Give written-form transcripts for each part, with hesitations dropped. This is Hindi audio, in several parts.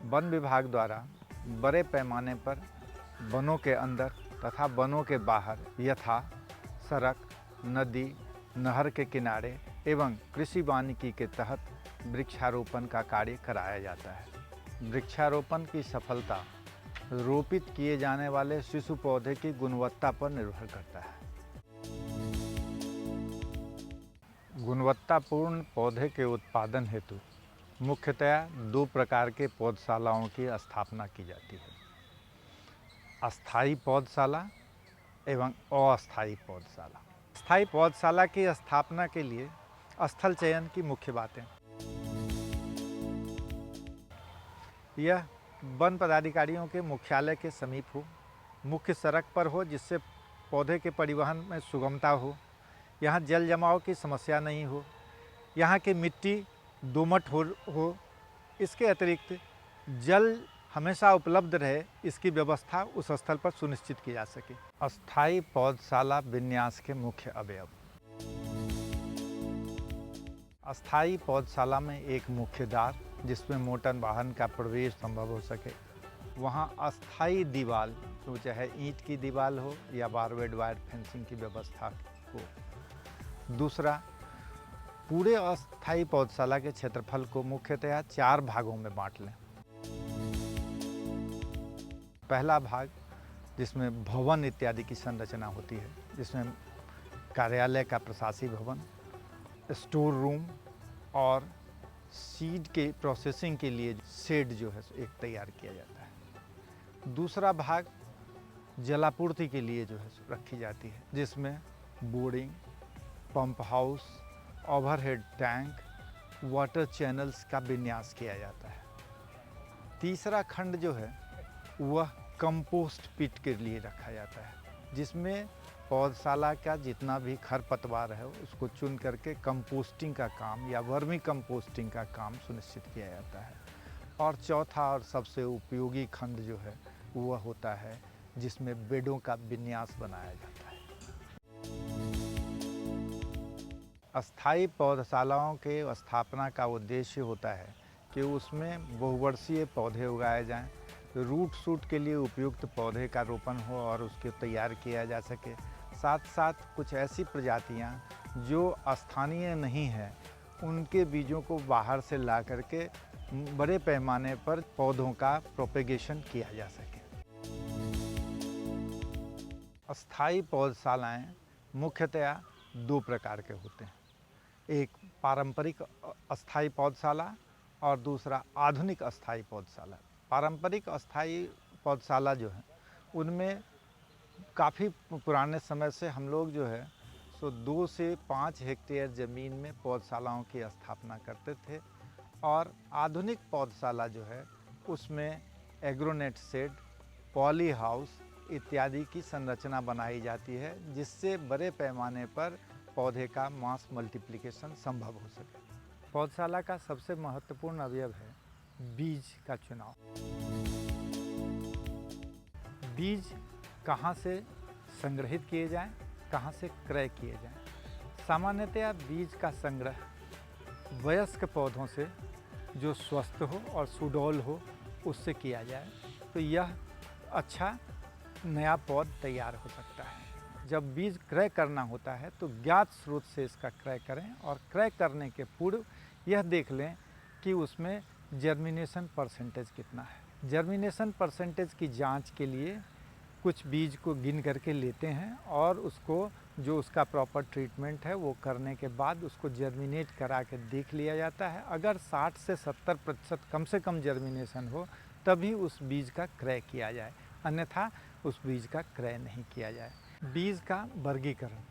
वन विभाग द्वारा बड़े पैमाने पर वनों के अंदर तथा वनों के बाहर यथा सड़क, नदी, नहर के किनारे एवं कृषि वानिकी के तहत वृक्षारोपण का कार्य कराया जाता है। वृक्षारोपण की सफलता रोपित किए जाने वाले शिशु पौधे की गुणवत्ता पर निर्भर करता है। गुणवत्तापूर्ण पौधे के उत्पादन हेतु मुख्यतया 2 प्रकार के पौधशालाओं की स्थापना की जाती है, अस्थायी पौधशाला एवं अस्थायी पौधशाला। स्थायी पौधशाला की स्थापना के लिए स्थल चयन की मुख्य बातें। यह वन पदाधिकारियों के मुख्यालय के समीप हो, मुख्य सड़क पर हो जिससे पौधे के परिवहन में सुगमता हो, यहाँ जल जमाव की समस्या नहीं हो, यहाँ की मिट्टी दोमट हो। इसके अतिरिक्त जल हमेशा उपलब्ध रहे, इसकी व्यवस्था उस स्थल पर सुनिश्चित की जा सके। अस्थायी पौधशाला विन्यास के मुख्य अवयव। अस्थायी पौधशाला में एक मुख्य द्वार जिसमें मोटर वाहन का प्रवेश संभव हो सके, वहाँ अस्थायी दीवार, तो चाहे ईंट की दीवार हो या बारवेड वायर फेंसिंग की व्यवस्था हो। दूसरा, पूरे अस्थायी पौधशाला के क्षेत्रफल को मुख्यतया 4 भागों में बांट लें। पहला भाग जिसमें भवन इत्यादि की संरचना होती है, जिसमें कार्यालय का प्रशासकीय भवन, स्टोर रूम और सीड के प्रोसेसिंग के लिए शेड जो है एक तैयार किया जाता है। दूसरा भाग जलापूर्ति के लिए जो है रखी जाती है, जिसमें boring, pump house, overhead tank, water channels का विन्यास किया जाता है। तीसरा खंड जो है वह कंपोस्ट पिट के लिए रखा जाता है, जिसमें पौधशाला का जितना भी खरपतवार है उसको चुन करके कंपोस्टिंग का काम या वर्मी कंपोस्टिंग का काम सुनिश्चित किया जाता है। और चौथा और सबसे उपयोगी खंड जो है वह होता है जिसमें बेडों का विन्यास बनाया जाता है। अस्थायी पौधशालाओं के स्थापना का उद्देश्य होता है कि उसमें बहुवर्षीय पौधे उगाए जाएं, रूट शूट के लिए उपयुक्त पौधे का रोपण हो और उसके तैयार किया जा सके। साथ साथ कुछ ऐसी प्रजातियां जो स्थानीय नहीं हैं, उनके बीजों को बाहर से ला करके बड़े पैमाने पर पौधों का प्रोपेगेशन किया जा सके। अस्थायी पौधशालाएं मुख्यतया 2 प्रकार के होते हैं, एक पारंपरिक अस्थायी पौधशाला और दूसरा आधुनिक अस्थायी पौधशाला। पारंपरिक अस्थायी पौधशाला जो है उनमें काफ़ी पुराने समय से हम लोग जो है 2 से 5 हेक्टेयर ज़मीन में पौधशालाओं की स्थापना करते थे। और आधुनिक पौधशाला जो है उसमें एग्रोनेट शेड, पॉली हाउस इत्यादि की संरचना बनाई जाती है, जिससे बड़े पैमाने पर पौधे का मास मल्टीप्लिकेशन संभव हो सके। पौधशाला का सबसे महत्वपूर्ण अवयव है बीज का चुनाव। बीज कहाँ से संग्रहित किए जाएं, कहाँ से क्रय किए जाएं। सामान्यतया बीज का संग्रह वयस्क पौधों से जो स्वस्थ हो और सुडौल हो उससे किया जाए, तो यह अच्छा नया पौध तैयार हो सकता है। जब बीज क्रय करना होता है तो ज्ञात स्रोत से इसका क्रय करें और क्रय करने के पूर्व यह देख लें कि उसमें जर्मिनेशन परसेंटेज कितना है। जर्मिनेशन परसेंटेज की जांच के लिए कुछ बीज को गिन करके लेते हैं और उसको जो उसका प्रॉपर ट्रीटमेंट है वो करने के बाद उसको जर्मिनेट करा के देख लिया जाता है। अगर 60 से 70% कम से कम जर्मिनेशन हो तभी उस बीज का क्रय किया जाए, अन्यथा उस बीज का क्रय नहीं किया जाए। बीज का वर्गीकरण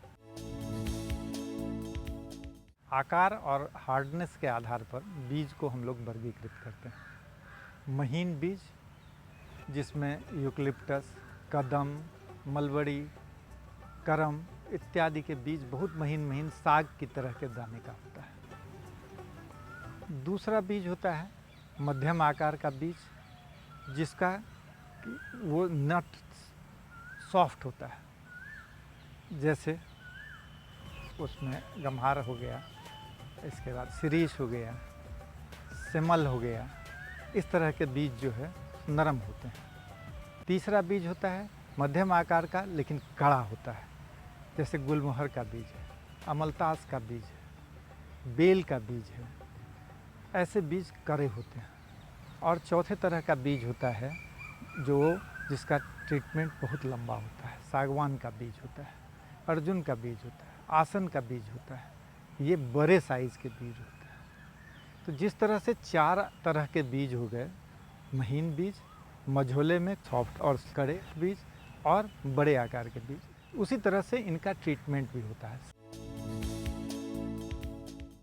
आकार और हार्डनेस के आधार पर बीज को हम लोग वर्गीकृत करते हैं। महीन बीज जिसमें यूकलिप्टस, कदम, मलबड़ी, करम इत्यादि के बीज बहुत महीन साग की तरह के दाने का होता है। दूसरा बीज होता है मध्यम आकार का बीज, जिसका वो नट सॉफ्ट होता है, जैसे उसमें गम्हार हो गया, इसके बाद शिरीष हो गया, सेमल हो गया, इस तरह के बीज जो है नरम होते हैं। तीसरा बीज होता है मध्यम आकार का लेकिन कड़ा होता है, जैसे गुलमोहर का बीज है, अमलतास का बीज है, बेल का बीज है। ऐसे बीज कड़े होते हैं। और चौथे तरह का बीज होता है जिसका ट्रीटमेंट बहुत लंबा होता है। सागवान का बीज होता है, अर्जुन का बीज होता है, आसन का बीज होता है। ये बड़े साइज़ के बीज होते हैं। तो जिस तरह से 4 तरह के बीज हो गए, महीन बीज, मझोले में सॉफ्ट और कड़े बीज और बड़े आकार के बीज, उसी तरह से इनका ट्रीटमेंट भी होता है।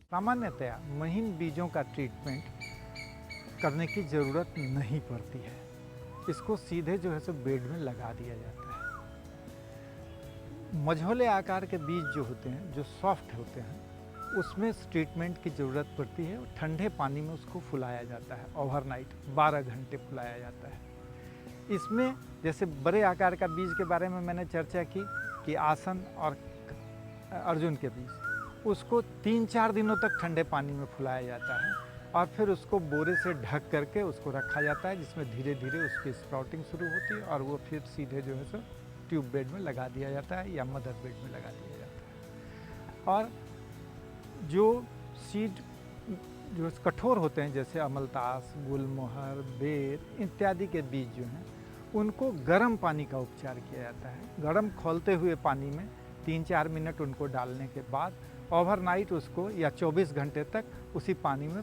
सामान्यतया महीन बीजों का ट्रीटमेंट करने की ज़रूरत नहीं पड़ती है। इसको सीधे जो है सो बेड में लगा दिया जाता है। मझोले आकार के बीज जो होते हैं, जो सॉफ्ट होते हैं, उसमें ट्रीटमेंट की ज़रूरत पड़ती है। ठंडे पानी में उसको फुलाया जाता है, ओवरनाइट 12 घंटे फुलाया जाता है। इसमें जैसे बड़े आकार का बीज के बारे में मैंने चर्चा की कि आसन और अर्जुन के बीज, उसको 3-4 दिनों तक ठंडे पानी में फुलाया जाता है और फिर उसको बोरे से ढक करके उसको रखा जाता है, जिसमें धीरे धीरे उसकी स्प्राउटिंग शुरू होती है और वो फिर सीधे जो है सो ट्यूब बेड में लगा दिया जाता है या मदर बेड में लगा दिया जाता है। और जो सीड जो कठोर होते हैं, जैसे अमलतास, गुलमोहर, बेर इत्यादि के बीज जो हैं, उनको गर्म पानी का उपचार किया जाता है। गर्म खौलते हुए पानी में 3-4 मिनट उनको डालने के बाद ओवरनाइट उसको या 24 घंटे तक उसी पानी में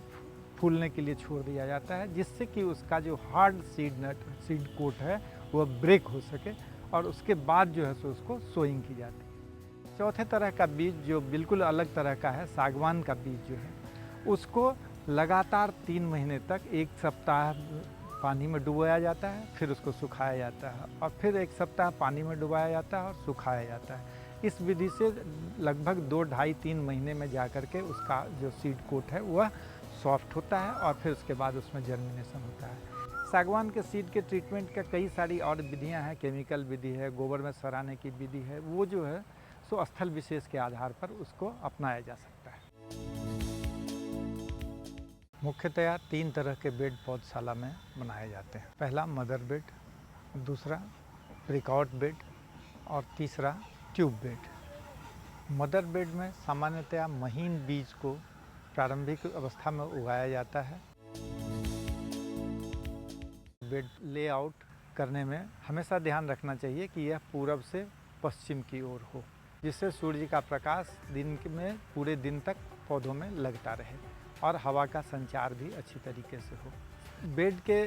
फूलने के लिए छोड़ दिया जाता है, जिससे कि उसका जो हार्ड सीड कोट है वह ब्रेक हो सके और उसके बाद जो है सो उसको सोइंग की जाती है। चौथे तरह का बीज जो बिल्कुल अलग तरह का है, सागवान का बीज जो है, उसको लगातार 3 महीने तक 1 सप्ताह पानी में डुबोया जाता है, फिर उसको सुखाया जाता है और फिर 1 सप्ताह पानी में डुबाया जाता है और सुखाया जाता है। इस विधि से लगभग 2-2.5-3 महीने में जा कर के उसका जो सीड कोट है वह सॉफ्ट होता है और फिर उसके बाद उसमें जर्मिनेशन होता है। सागवान के सीड के ट्रीटमेंट का कई सारी और विधियां हैं, केमिकल विधि है, गोबर में सराने की विधि है, वो जो है सो स्थल विशेष के आधार पर उसको अपनाया जा सकता है। मुख्यतया 3 तरह के बेड पौधशाला में बनाए जाते हैं। पहला मदर बेड, दूसरा प्रिकॉट बेड और तीसरा ट्यूब बेड। मदर बेड में सामान्यतया महीन बीज को प्रारंभिक अवस्था में उगाया जाता है। बेड लेआउट करने में हमेशा ध्यान रखना चाहिए कि यह पूरब से पश्चिम की ओर हो, जिससे सूर्य का प्रकाश दिन में पूरे दिन तक पौधों में लगता रहे और हवा का संचार भी अच्छी तरीके से हो। बेड के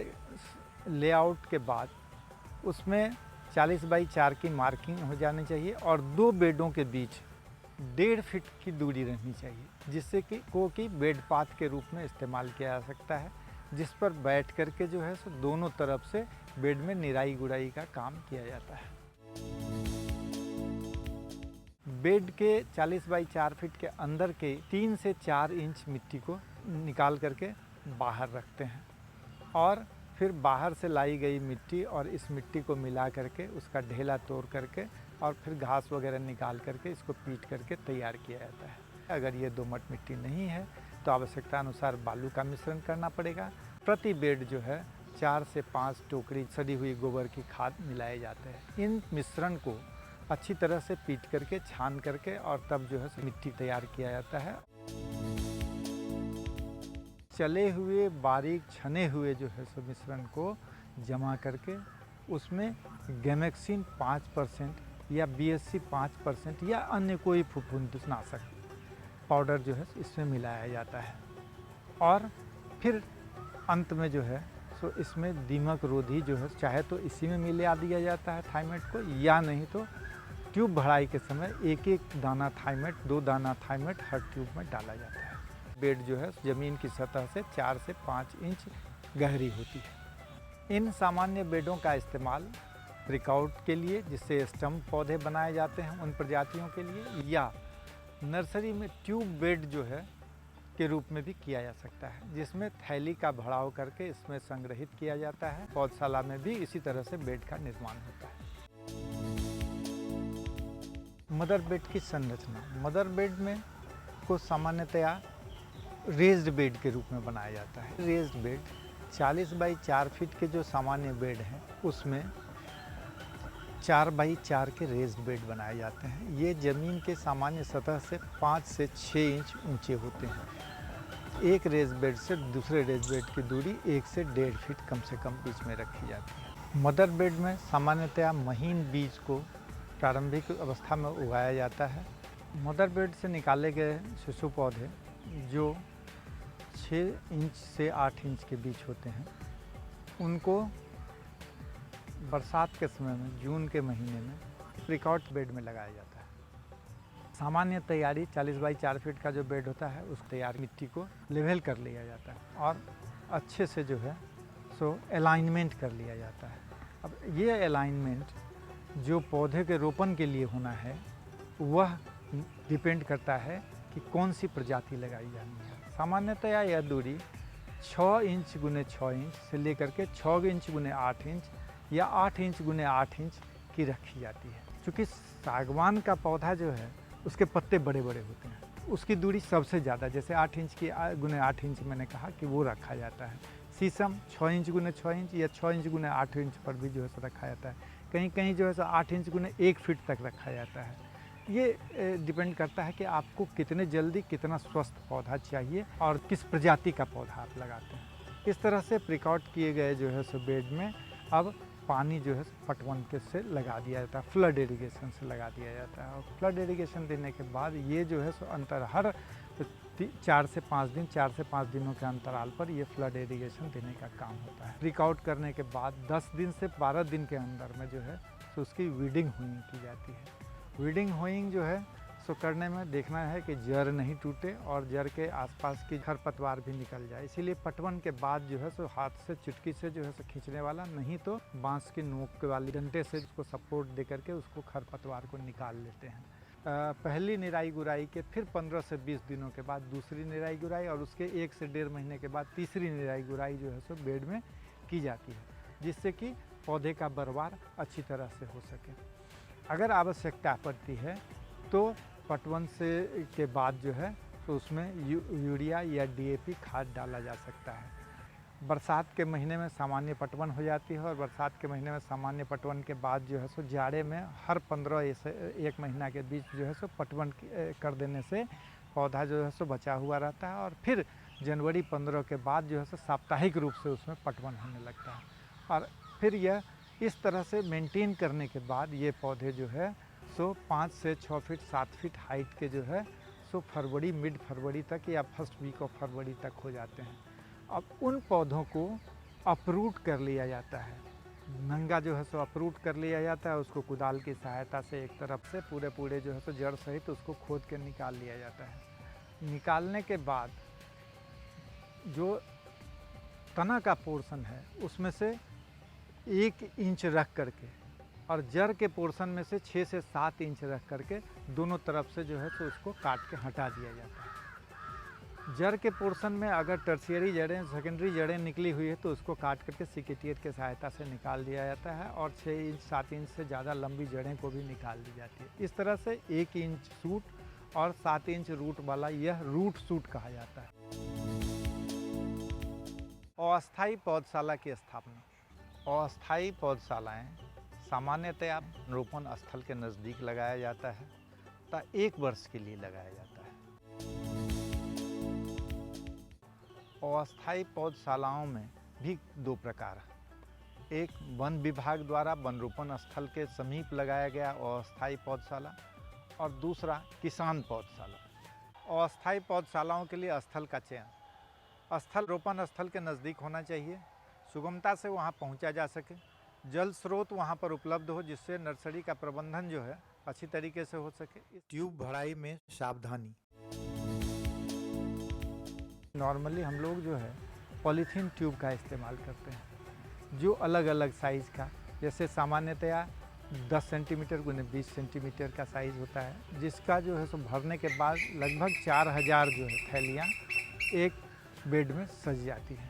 लेआउट के बाद उसमें 40 बाई 4 की मार्किंग हो जानी चाहिए और 2 बेडों के बीच 1.5 फीट की दूरी रहनी चाहिए, जिससे कि बेड पाथ के रूप में इस्तेमाल किया जा सकता है, जिस पर बैठ करके जो है सो दोनों तरफ से बेड में निराई गुड़ाई का काम किया जाता है। बेड के 40 बाई 4 फीट के अंदर के 3 से 4 इंच मिट्टी को निकाल करके बाहर रखते हैं और फिर बाहर से लाई गई मिट्टी और इस मिट्टी को मिला करके उसका ढेला तोड़ करके और फिर घास वगैरह निकाल करके इसको पीट करके तैयार किया जाता है। अगर ये दोमट मिट्टी नहीं है तो आवश्यकता अनुसार बालू का मिश्रण करना पड़ेगा। प्रति बेड जो है 4 से 5 टोकरी सड़ी हुई गोबर की खाद मिलाए जाते हैं। इन मिश्रण को अच्छी तरह से पीट करके छान करके और तब जो है मिट्टी तैयार किया जाता है। चले हुए बारीक छने हुए जो है सो मिश्रण को जमा करके उसमें गैमेक्सिन 5% या BSC 5% या अन्य कोई फफूंदनाशक पाउडर जो है इसमें मिलाया जाता है और फिर अंत में जो है सो इसमें दीमक रोधी जो है चाहे तो इसी में मिला दिया जाता है थाइमेट को, या नहीं तो ट्यूब भराई के समय 1-1 दाना थाइमेट, 2 दाना थाइमेट हर ट्यूब में डाला जाता है। बेड जो है ज़मीन की सतह से 4 से 5 इंच गहरी होती है। इन सामान्य बेडों का इस्तेमाल प्रिकॉट के लिए, जिससे स्टम्प पौधे बनाए जाते हैं उन प्रजातियों के लिए, या नर्सरी में ट्यूब बेड जो है के रूप में भी किया जा सकता है, जिसमें थैली का भराव करके इसमें संग्रहित किया जाता है। पौधशाला में भी इसी तरह से बेड का निर्माण होता है। मदर बेड की संरचना, मदर बेड में को सामान्यतया रेज्ड बेड के रूप में बनाया जाता है। रेज्ड बेड 40 बाई 4 फीट के जो सामान्य बेड हैं उसमें 4 बाई 4 के रेज्ड बेड बनाए जाते हैं। ये ज़मीन के सामान्य सतह से 5 से 6 इंच ऊंचे होते हैं। एक रेज्ड बेड से दूसरे रेज्ड बेड की दूरी 1 से 1.5 फीट कम से कम बीच में रखी जाती है। मदर बेड में सामान्यतया महीन बीज को प्रारंभिक अवस्था में उगाया जाता है। मदर बेड से निकाले गए शिशु पौधे जो 6 इंच से 8 इंच के बीच होते हैं, उनको बरसात के समय में जून के महीने में प्रिकॉट बेड में लगाया जाता है। सामान्य तैयारी 40 बाई 4 फीट का जो बेड होता है उस तैयार मिट्टी को लेवल कर लिया जाता है और अच्छे से जो है सो अलाइनमेंट कर लिया जाता है। अब ये अलाइनमेंट जो पौधे के रोपण के लिए होना है वह डिपेंड करता है कि कौन सी प्रजाति लगाई जानी है। सामान्यतया यह दूरी 6 इंच गुने 6 इंच से लेकर के 6 इंच गुने 8 इंच या 8 इंच गुने 8 इंच की रखी जाती है। क्योंकि सागवान का पौधा जो है उसके पत्ते बड़े बड़े होते हैं, उसकी दूरी सबसे ज़्यादा जैसे 8 इंच की गुने 8 इंच मैंने कहा कि वो रखा जाता है। शीशम 6 इंच गुने 6 इंच या 6 इंच गुने 8 इंच पर भी जो है सो रखा जाता है। कहीं कहीं जो है सो 8 इंच गुने 1 फीट तक रखा जाता है। ये डिपेंड करता है कि आपको कितने जल्दी कितना स्वस्थ पौधा चाहिए और किस प्रजाति का पौधा आप लगाते हैं। इस तरह से प्रिकॉट किए गए जो है सो बेड में अब पानी जो है पटवन के से लगा दिया जाता है, फ्लड इरिगेशन से लगा दिया जाता है। और फ्लड इरिगेशन देने के बाद ये जो है सो अंतर हर 4 से 5 दिनों के अंतराल पर ये फ्लड इरिगेशन देने का काम होता है। प्रिकॉट करने के बाद 10 दिन से 12 दिन के अंदर में जो है सो उसकी वीडिंग हुइंग की जाती है। वीडिंग होइंग जो है सो करने में देखना है कि जड़ नहीं टूटे और जड़ के आसपास की खरपतवार भी निकल जाए। इसीलिए पटवन के बाद जो है सो हाथ से चुटकी से जो है सो खींचने वाला, नहीं तो बांस की नोक वाली डंडे से उसको सपोर्ट दे करके उसको खरपतवार को निकाल लेते हैं। पहली निराई गुराई के फिर 15 से 20 दिनों के बाद दूसरी निराई गुराई और उसके 1 से 1.5 महीने के बाद तीसरी निराई गुराई जो है सो बेड में की जाती है, जिससे कि पौधे का बरवार अच्छी तरह से हो सके। अगर आवश्यकता पड़ती है तो पटवन से के बाद जो है तो उसमें यूरिया या DAP खाद डाला जा सकता है। बरसात के महीने में सामान्य पटवन हो जाती है और बरसात के महीने में सामान्य पटवन के बाद जो है सो जाड़े में हर 15 से 1 महीना के बीच जो है सो पटवन कर देने से पौधा जो है सो बचा हुआ रहता है और फिर जनवरी 15 के बाद जो है सो साप्ताहिक रूप से उसमें पटवन होने लगता है। और फिर यह इस तरह से मेंटेन करने के बाद ये पौधे जो है सो 5 से 6 फीट 7 फीट हाइट के जो है सो फरवरी मिड फरवरी तक या फर्स्ट वीक ऑफ फरवरी तक हो जाते हैं। अब उन पौधों को अप्रूट कर लिया जाता है, नंगा जो है सो अप्रूट कर लिया जाता है। उसको कुदाल की सहायता से एक तरफ से पूरे जो है सो जड़ सहित उसको खोद के निकाल लिया जाता है। निकालने के बाद जो तना का पोर्शन है उसमें से 1 इंच रख करके और जड़ के पोर्शन में से 6 से 7 इंच रख करके दोनों तरफ से जो है तो उसको काट के हटा दिया जाता है। जड़ के पोर्शन में अगर टर्शियरी जड़ें सेकेंडरी जड़ें निकली हुई है तो उसको काट करके सिकेटियर के सहायता से निकाल दिया जाता है और 6 इंच 7 इंच से ज़्यादा लंबी जड़ें को भी निकाल दी जाती है। इस तरह से 1 इंच सूट और 7 इंच रूट वाला यह रूट सूट कहा जाता है। अस्थायी पौधशाला की स्थापना। अस्थायी पौधशालाएँ सामान्यतया रोपण स्थल के नज़दीक लगाया जाता है तथा 1 वर्ष के लिए लगाया जाता है। अस्थायी पौधशालाओं में भी 2 प्रकार हैं। एक वन विभाग द्वारा वन रोपण स्थल के समीप लगाया गया अस्थायी पौधशाला और दूसरा किसान पौधशाला। अस्थायी पौधशालाओं के लिए स्थल का चयन। स्थल रोपण स्थल के नज़दीक होना चाहिए, सुगमता से वहाँ पहुँचा जा सके, जल स्रोत वहाँ पर उपलब्ध हो जिससे नर्सरी का प्रबंधन जो है अच्छी तरीके से हो सके। ट्यूब भराई में सावधानी। नॉर्मली हम लोग जो है पॉलीथीन ट्यूब का इस्तेमाल करते हैं जो अलग अलग साइज़ का, जैसे सामान्यतया 10 सेंटीमीटर गुने 20 सेंटीमीटर का साइज़ होता है, जिसका जो है सो भरने के बाद लगभग 4000 जो है थैलियाँ एक बेड में सज जाती हैं।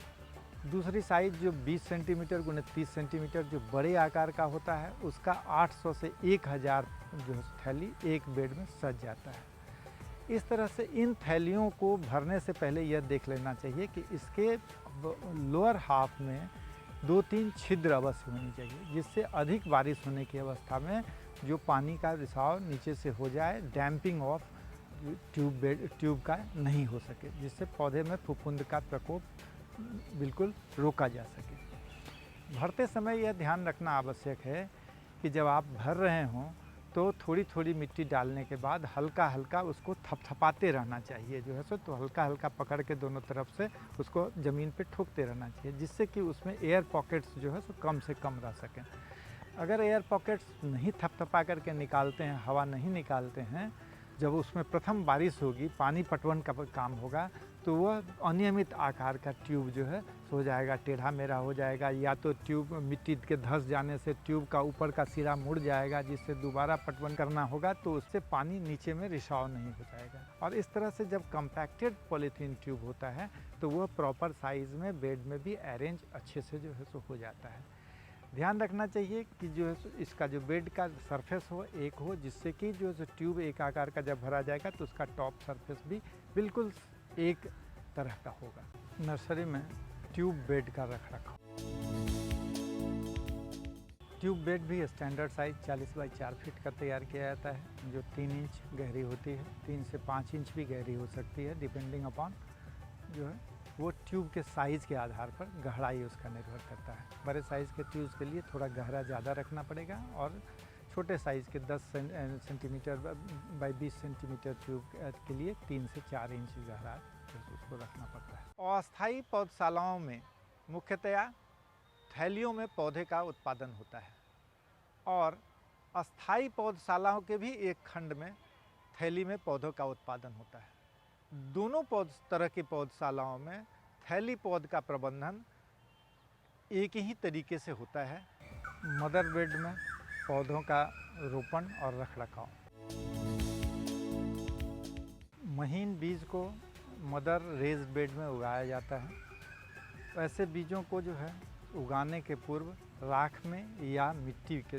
दूसरी साइज़ जो 20 सेंटीमीटर गुने 30 सेंटीमीटर जो बड़े आकार का होता है उसका 800 से 1000 जो है थैली एक बेड में सज जाता है। इस तरह से इन थैलियों को भरने से पहले यह देख लेना चाहिए कि इसके लोअर हाफ में 2-3 छिद्र अवश्य होनी चाहिए, जिससे अधिक बारिश होने की अवस्था में जो पानी का रिसाव नीचे से हो जाए, डैम्पिंग ऑफ ट्यूब का नहीं हो सके, जिससे पौधे में फफूंद का प्रकोप बिल्कुल रोका जा सके। भरते समय यह ध्यान रखना आवश्यक है कि जब आप भर रहे हों तो थोड़ी थोड़ी मिट्टी डालने के बाद हल्का हल्का उसको थपथपाते रहना चाहिए जो है सो, तो हल्का हल्का पकड़ के दोनों तरफ से उसको ज़मीन पे ठोकते रहना चाहिए, जिससे कि उसमें एयर पॉकेट्स जो है सो कम से कम रह सकें। अगर एयर पॉकेट्स नहीं थपथपा करके निकालते हैं, हवा नहीं निकालते हैं, जब उसमें प्रथम बारिश होगी, पानी पटवन का काम होगा, तो वह अनियमित आकार का ट्यूब जो है हो जाएगा, टेढ़ा मेढ़ा हो जाएगा, या तो ट्यूब मिट्टी के धंस जाने से ट्यूब का ऊपर का सिरा मुड़ जाएगा, जिससे दोबारा पटवन करना होगा तो उससे पानी नीचे में रिसाव नहीं हो जाएगा। और इस तरह से जब कम्पैक्टेड पॉलीथीन ट्यूब होता है तो वह प्रॉपर साइज़ में बेड में भी अरेंज अच्छे से जो है सो हो जाता है। ध्यान रखना चाहिए कि जो है इसका जो बेड का सरफेस हो एक हो, जिससे कि जो है ट्यूब एक आकार का जब भरा जाएगा तो उसका टॉप सरफेस भी बिल्कुल एक तरह का होगा। नर्सरी में ट्यूब बेड का रखरखाव। ट्यूब बेड भी स्टैंडर्ड साइज 40 बाई 4 फीट का तैयार किया जाता है, जो 3 इंच गहरी होती है, 3 से 5 इंच भी गहरी हो सकती है, डिपेंडिंग अपॉन जो है वो ट्यूब के साइज़ के आधार पर गहराई उसका निर्भर करता है। बड़े साइज़ के ट्यूब्स के लिए थोड़ा गहरा ज़्यादा रखना पड़ेगा, और छोटे साइज़ के 10 सेंटीमीटर बाई 20 सेंटीमीटर ट्यूब के लिए 3 से 4 इंच गहरा उसको रखना पड़ता है। अस्थायी पौधशालाओं में मुख्यतया थैलियों में पौधे का उत्पादन होता है, और अस्थायी पौधशालाओं के भी एक खंड में थैली में पौधों का उत्पादन होता है। दोनों तरह की पौधशालाओं में थैली पौध का प्रबंधन एक ही तरीके से होता है। मदर बेड में पौधों का रोपण और रखरखाव। महीन बीज को मदर रेज्ड बेड में उगाया जाता है। ऐसे बीजों को जो है उगाने के पूर्व राख में या मिट्टी के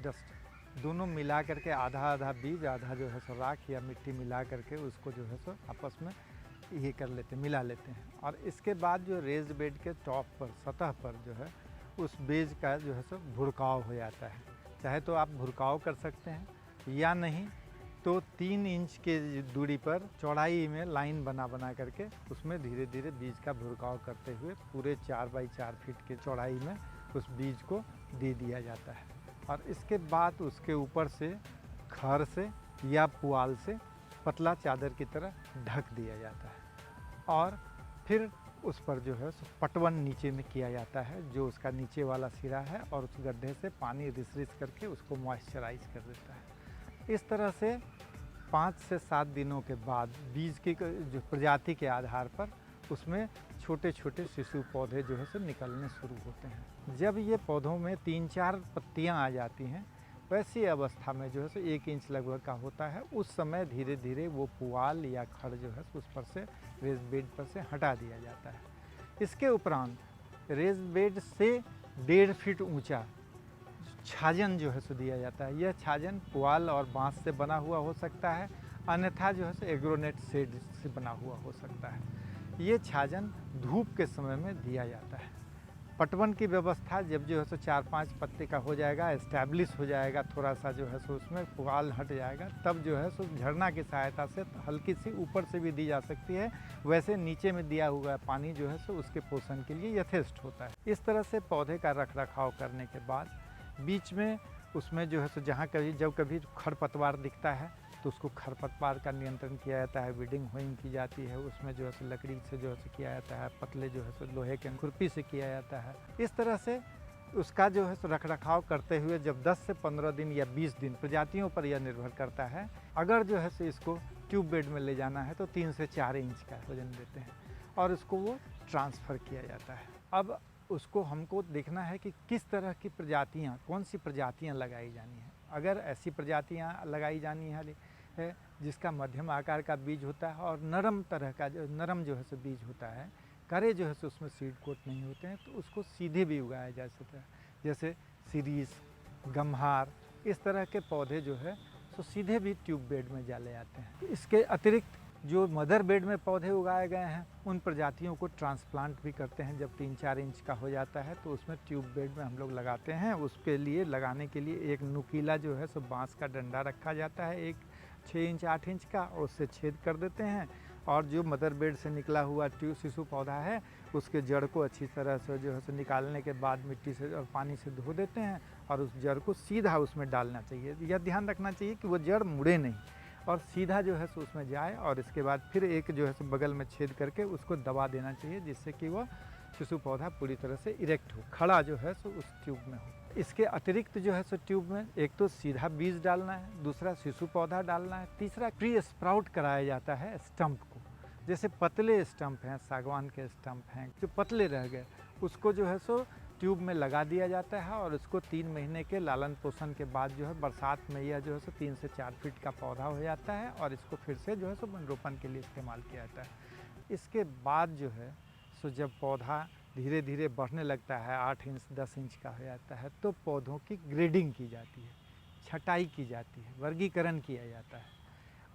डस्ट दोनों मिला करके आधा आधा बीज, आधा जो है सो राख या मिट्टी मिला करके उसको जो है सो आपस में ये कर लेते हैं, मिला लेते हैं। और इसके बाद जो रेज्ड बेड के टॉप पर, सतह पर जो है उस बीज का जो है सो भुरकाव हो जाता है। चाहे तो आप भुरकाव कर सकते हैं, या नहीं तो 3 इंच के दूरी पर चौड़ाई में लाइन बना बना करके उसमें धीरे धीरे बीज का भुरकाव करते हुए पूरे 4 बाई 4 फीट के चौड़ाई में उस बीज को दे दिया जाता है। और इसके बाद उसके ऊपर से खर से या पुआल से पतला चादर की तरह ढक दिया जाता है, और फिर उस पर जो है पटवन नीचे में किया जाता है, जो उसका नीचे वाला सिरा है, और उस गड्ढे से पानी रिस करके उसको मॉइस्चराइज कर देता है। इस तरह से 5 से 7 दिनों के बाद बीज की जो प्रजाति के आधार पर उसमें छोटे छोटे शिशु पौधे जो है सो निकलने शुरू होते हैं। जब ये पौधों में 3-4 पत्तियां आ जाती हैं, वैसी अवस्था में जो है सो 1 इंच लगभग का होता है, उस समय धीरे धीरे वो पुआल या खड़ जो है उस पर से रेज बेड पर से हटा दिया जाता है। इसके उपरांत रेज बेड से 1.5 फीट ऊंचा छाजन जो है सो दिया जाता है। यह छाजन पुआल और बांस से बना हुआ हो सकता है, अन्यथा जो है सो एग्रोनेट शेड से बना हुआ हो सकता है। ये छाजन धूप के समय में दिया जाता है। पटवन की व्यवस्था जब जो है सो 4-5 पत्ते का हो जाएगा, एस्टैब्लिश हो जाएगा, थोड़ा सा जो है सो उसमें पुआल हट जाएगा, तब जो है सो झरना की सहायता से हल्की सी ऊपर से भी दी जा सकती है। वैसे नीचे में दिया हुआ पानी जो है सो उसके पोषण के लिए यथेष्ट होता है। इस तरह से पौधे का रखरखाव करने के बाद बीच में उसमें जो है सो जहाँ कभी जब कभी खरपतवार दिखता है तो उसको खरपतवार का नियंत्रण किया जाता है, वीडिंग होइंग की जाती है, उसमें जो है सो लकड़ी से जो है सो किया जाता है, पतले जो है सो लोहे के खुरपी से किया जाता है। इस तरह से उसका जो है सो रखरखाव करते हुए जब 10 से 15 दिन या 20 दिन, प्रजातियों पर यह निर्भर करता है, अगर जो है सो इसको ट्यूब बेड में ले जाना है तो 3 से 4 इंच का वजन देते हैं और उसको वो ट्रांसफ़र किया जाता है। अब उसको हमको देखना है कि किस तरह की प्रजातियाँ, कौन सी प्रजातियाँ लगाई जानी है। अगर ऐसी प्रजातियाँ लगाई जानी है जिसका मध्यम आकार का बीज होता है और नरम तरह का नरम जो है सो बीज होता है, करे जो है सो उसमें सीड कोट नहीं होते हैं, तो उसको सीधे भी उगाया जा सकता है। जैसे सीरीस, गम्हार, इस तरह के पौधे जो है तो सीधे भी ट्यूब बेड में डाले जाते हैं। इसके अतिरिक्त जो मदर बेड में पौधे उगाए गए हैं उन प्रजातियों को ट्रांसप्लांट भी करते हैं। जब 3-4 इंच का हो जाता है तो उसमें ट्यूब बेड में हम लोग लगाते हैं। उसके लिए लगाने के लिए एक नुकीला जो है सो बांस का डंडा रखा जाता है, एक 6 इंच 8 इंच का, और उससे छेद कर देते हैं। और जो मदर बेड से निकला हुआ ट्यूब शिशु पौधा है उसके जड़ को अच्छी तरह से जो है सो निकालने के बाद मिट्टी से और पानी से धो देते हैं और उस जड़ को सीधा उसमें डालना चाहिए। यह ध्यान रखना चाहिए कि वो जड़ मुड़े नहीं और सीधा जो है सो उसमें जाए, और इसके बाद फिर एक जो है सो बगल में छेद करके उसको दबा देना चाहिए, जिससे कि वो शिशु पौधा पूरी तरह से इरेक्ट हो, खड़ा जो है सो उस ट्यूब में हो। इसके अतिरिक्त जो है सो ट्यूब में एक तो सीधा बीज डालना है, दूसरा शिशु पौधा डालना है, तीसरा प्री स्प्राउट कराया जाता है स्टंप को। जैसे पतले स्टंप हैं, सागवान के स्टंप हैं जो पतले रह गए, उसको जो है सो ट्यूब में लगा दिया जाता है और उसको 3 महीने के लालन पोषण के बाद जो है बरसात में यह जो है सो 3 से 4 फीट का पौधा हो जाता है और इसको फिर से जो है सो वनरोपण के लिए इस्तेमाल किया जाता है। इसके बाद जो है सो जब पौधा धीरे धीरे बढ़ने लगता है, 8 इंच 10 इंच का हो जाता है, तो पौधों की ग्रेडिंग की जाती है, छटाई की जाती है, वर्गीकरण किया जाता है।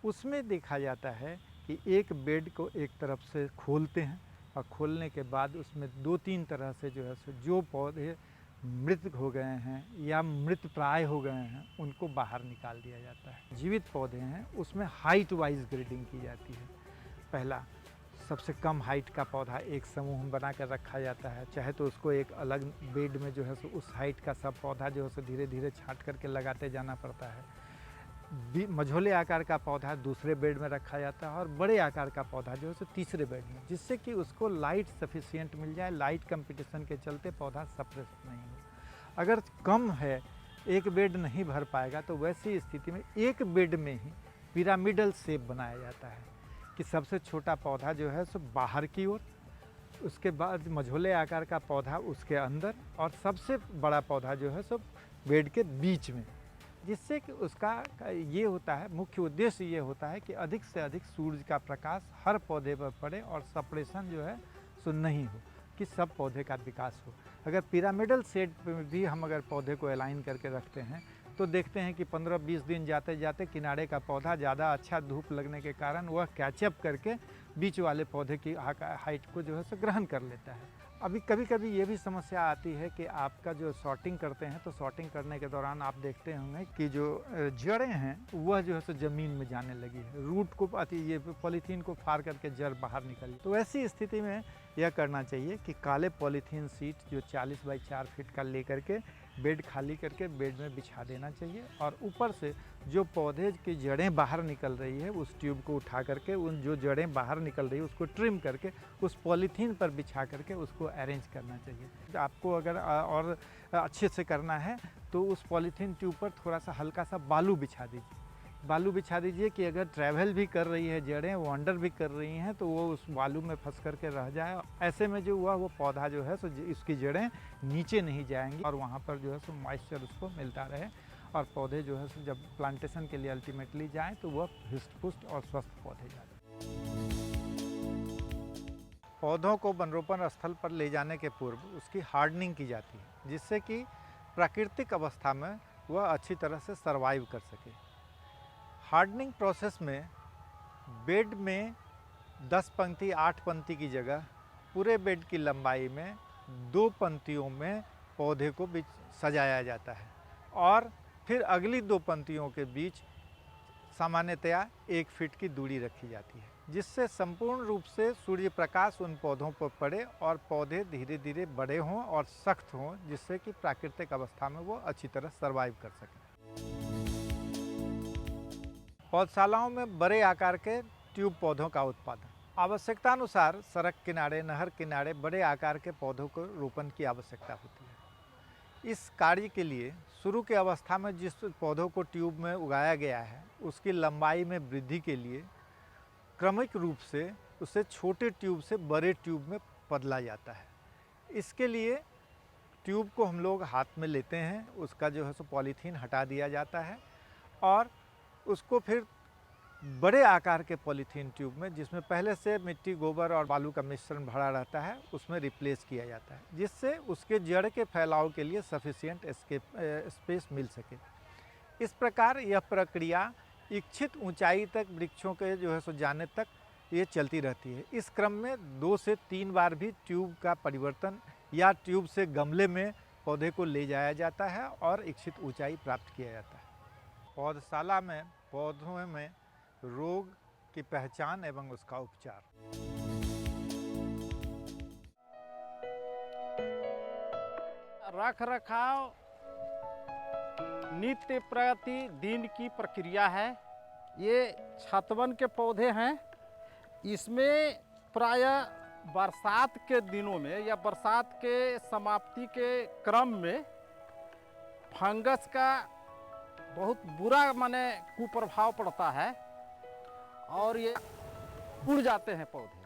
उसमें देखा जाता है कि एक बेड को एक तरफ से खोलते हैं और खोलने के बाद उसमें 2-3 तरह से जो है सो जो पौधे मृत हो गए हैं या मृत प्राय हो गए हैं उनको बाहर निकाल दिया जाता है। जीवित पौधे हैं उसमें हाइट वाइज ग्रेडिंग की जाती है। पहला सबसे कम हाइट का पौधा एक समूह में बना कर रखा जाता है, चाहे तो उसको एक अलग बेड में जो है सो उस हाइट का सब पौधा जो है सो धीरे धीरे छांट करके लगाते जाना पड़ता है। मझोले आकार का पौधा दूसरे बेड में रखा जाता है और बड़े आकार का पौधा जो है सो तीसरे बेड में, जिससे कि उसको लाइट सफिशिएंट मिल जाए, लाइट कंपटीशन के चलते पौधा सप्रेस नहीं हो। अगर कम है, एक बेड नहीं भर पाएगा, तो वैसी स्थिति में एक बेड में ही पिरामिडल शेप बनाया जाता है कि सबसे छोटा पौधा जो है सो बाहर की ओर, उसके बाद मझोले आकार का पौधा उसके अंदर और सबसे बड़ा पौधा जो है सो बेड के बीच में, जिससे कि उसका ये होता है, मुख्य उद्देश्य ये होता है कि अधिक से अधिक सूरज का प्रकाश हर पौधे पर पड़े और सप्रेशन जो है सो नहीं हो, कि सब पौधे का विकास हो। अगर पिरामिडल शेड में भी हम अगर पौधे को अलाइन करके रखते हैं तो देखते हैं कि 15-20 दिन जाते जाते किनारे का पौधा ज़्यादा अच्छा धूप लगने के कारण वह कैचअप करके बीच वाले पौधे की हाइट को जो है सो ग्रहण कर लेता है। अभी कभी कभी ये भी समस्या आती है कि आपका जो सॉर्टिंग करते हैं तो सॉर्टिंग करने के दौरान आप देखते होंगे कि जो जड़ें हैं वह जो है सो ज़मीन में जाने लगी है, रूट को ये पॉलीथीन को फाड़ करके जड़ बाहर निकली। तो ऐसी स्थिति में यह करना चाहिए कि काले पॉलीथीन सीट जो 40 बाई 4 फीट का लेकर के बेड खाली करके बेड में बिछा देना चाहिए और ऊपर से जो पौधे की जड़ें बाहर निकल रही है उस ट्यूब को उठा करके उन जो जड़ें बाहर निकल रही है उसको ट्रिम करके उस पॉलीथीन पर बिछा करके उसको अरेंज करना चाहिए। आपको अगर और अच्छे से करना है तो उस पॉलीथीन ट्यूब पर थोड़ा सा हल्का सा बालू बिछा दीजिए, बालू बिछा दीजिए कि अगर ट्रैवल भी कर रही है जड़ें, वॉन्डर भी कर रही हैं, तो वो उस बालू में फंस करके रह जाए। ऐसे में जो हुआ वो पौधा जो है सो इसकी जड़ें नीचे नहीं जाएंगी और वहाँ पर जो है सो मॉइस्चर उसको मिलता रहे और पौधे जो है सो जब प्लांटेशन के लिए अल्टीमेटली जाएँ तो वह हृष्ट पुष्ट और स्वस्थ पौधे जाते। पौधों को वनरोपण स्थल पर ले जाने के पूर्व उसकी हार्डनिंग की जाती है, जिससे कि प्राकृतिक अवस्था में वह अच्छी तरह से सर्वाइव कर सके। हार्डनिंग प्रोसेस में बेड में 10 पंक्ति 8 पंक्ति की जगह पूरे बेड की लंबाई में 2 पंक्तियों में पौधे को सजाया जाता है और फिर अगली 2 पंक्तियों के बीच सामान्यतया 1 फीट की दूरी रखी जाती है, जिससे संपूर्ण रूप से सूर्य प्रकाश उन पौधों पर पड़े और पौधे धीरे धीरे बड़े हों और सख्त हों, जिससे कि प्राकृतिक अवस्था में वो अच्छी तरह सर्वाइव कर सकें। पौधशालाओं में बड़े आकार के ट्यूब पौधों का उत्पादन। आवश्यकतानुसार सड़क किनारे, नहर किनारे बड़े आकार के पौधों को रोपण की आवश्यकता होती है। इस कार्य के लिए शुरू के अवस्था में जिस पौधों को ट्यूब में उगाया गया है उसकी लंबाई में वृद्धि के लिए क्रमिक रूप से उसे छोटे ट्यूब से बड़े ट्यूब में बदला जाता है। इसके लिए ट्यूब को हम लोग हाथ में लेते हैं, उसका जो है सो पॉलीथीन हटा दिया जाता है और उसको फिर बड़े आकार के पॉलीथीन ट्यूब में, जिसमें पहले से मिट्टी, गोबर और बालू का मिश्रण भरा रहता है, उसमें रिप्लेस किया जाता है, जिससे उसके जड़ के फैलाव के लिए सफिशिएंट स्पेस मिल सके। इस प्रकार यह प्रक्रिया इच्छित ऊंचाई तक वृक्षों के जो है सो जाने तक ये चलती रहती है। इस क्रम में 2 से 3 बार भी ट्यूब का परिवर्तन या ट्यूब से गमले में पौधे को ले जाया जाता है और इच्छित ऊंचाई प्राप्त किया जाता है। पौधशाला में पौधों में रोग की पहचान एवं उसका उपचार। रख रखाव नित्य प्रतिदिन की प्रक्रिया है। ये छतवन के पौधे हैं। इसमें प्रायः बरसात के दिनों में या बरसात के समाप्ति के क्रम में फंगस का बहुत बुरा माने कुप्रभाव पड़ता है और ये उड़ जाते हैं पौधे।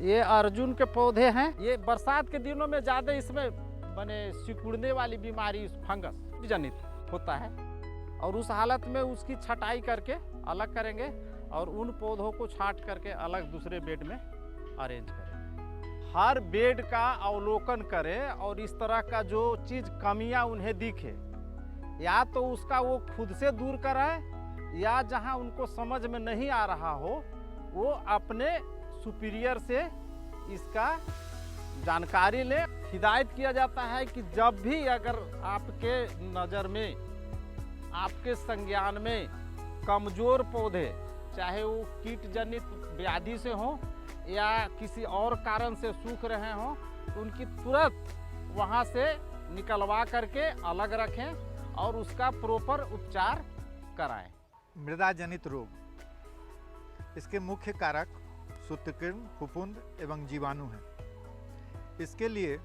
ये अर्जुन के पौधे हैं। ये बरसात के दिनों में ज़्यादा इसमें माने सिकुड़ने वाली बीमारी फंगस जनित होता है और उस हालत में उसकी छटाई करके अलग करेंगे और उन पौधों को छांट करके अलग दूसरे बेड में अरेंज करें। हर बेड का अवलोकन करें और इस तरह का जो चीज़ कमियां उन्हें दिखे या तो उसका वो खुद से दूर कराएं या जहां उनको समझ में नहीं आ रहा हो वो अपने सुपीरियर से इसका जानकारी ले। हिदायत किया जाता है कि जब भी अगर आपके नज़र में आपके संज्ञान में कमज़ोर पौधे चाहे वो कीट जनित व्याधि से हो या किसी और कारण से सूख रहे हों तो उनकी तुरंत वहाँ से निकलवा करके अलग रखें और उसका प्रॉपर उपचार कराएं। मृदा जनित रोग, इसके मुख्य कारक सूत्रकृमि, फफूंद एवं जीवाणु हैं। इसके लिए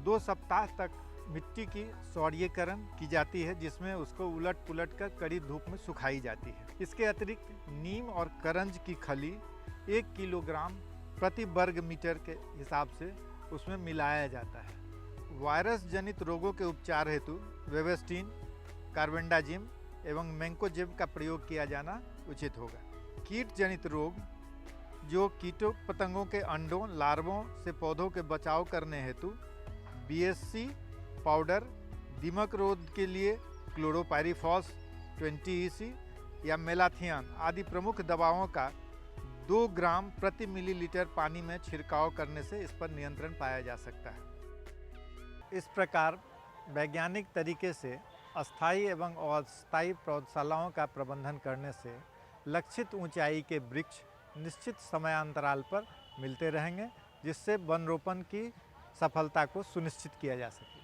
2 सप्ताह तक मिट्टी की सौर्यीकरण की जाती है जिसमें उसको उलट पुलट कर कड़ी धूप में सुखाई जाती है। इसके अतिरिक्त नीम और करंज की खली 1 किलोग्राम प्रति वर्ग मीटर के हिसाब से उसमें मिलाया जाता है। वायरस जनित रोगों के उपचार हेतु वेबस्टीन, कार्बेंडाजिम एवं मैंकोजेब का प्रयोग किया जाना उचित होगा। कीट जनित रोग जो कीटों पतंगों के अंडों लार्वों से पौधों के बचाव करने हेतु BSC पाउडर, दीमक रोग के लिए क्लोरोपाइरीफॉस 20 EC या मेलाथियन आदि प्रमुख दवाओं का 2 ग्राम प्रति मिलीलीटर पानी में छिड़काव करने से इस पर नियंत्रण पाया जा सकता है। इस प्रकार वैज्ञानिक तरीके से अस्थायी एवं अस्थायी पौधशालाओं का प्रबंधन करने से लक्षित ऊंचाई के वृक्ष निश्चित समयांतराल पर मिलते रहेंगे जिससे वन रोपण की सफलता को सुनिश्चित किया जा सके।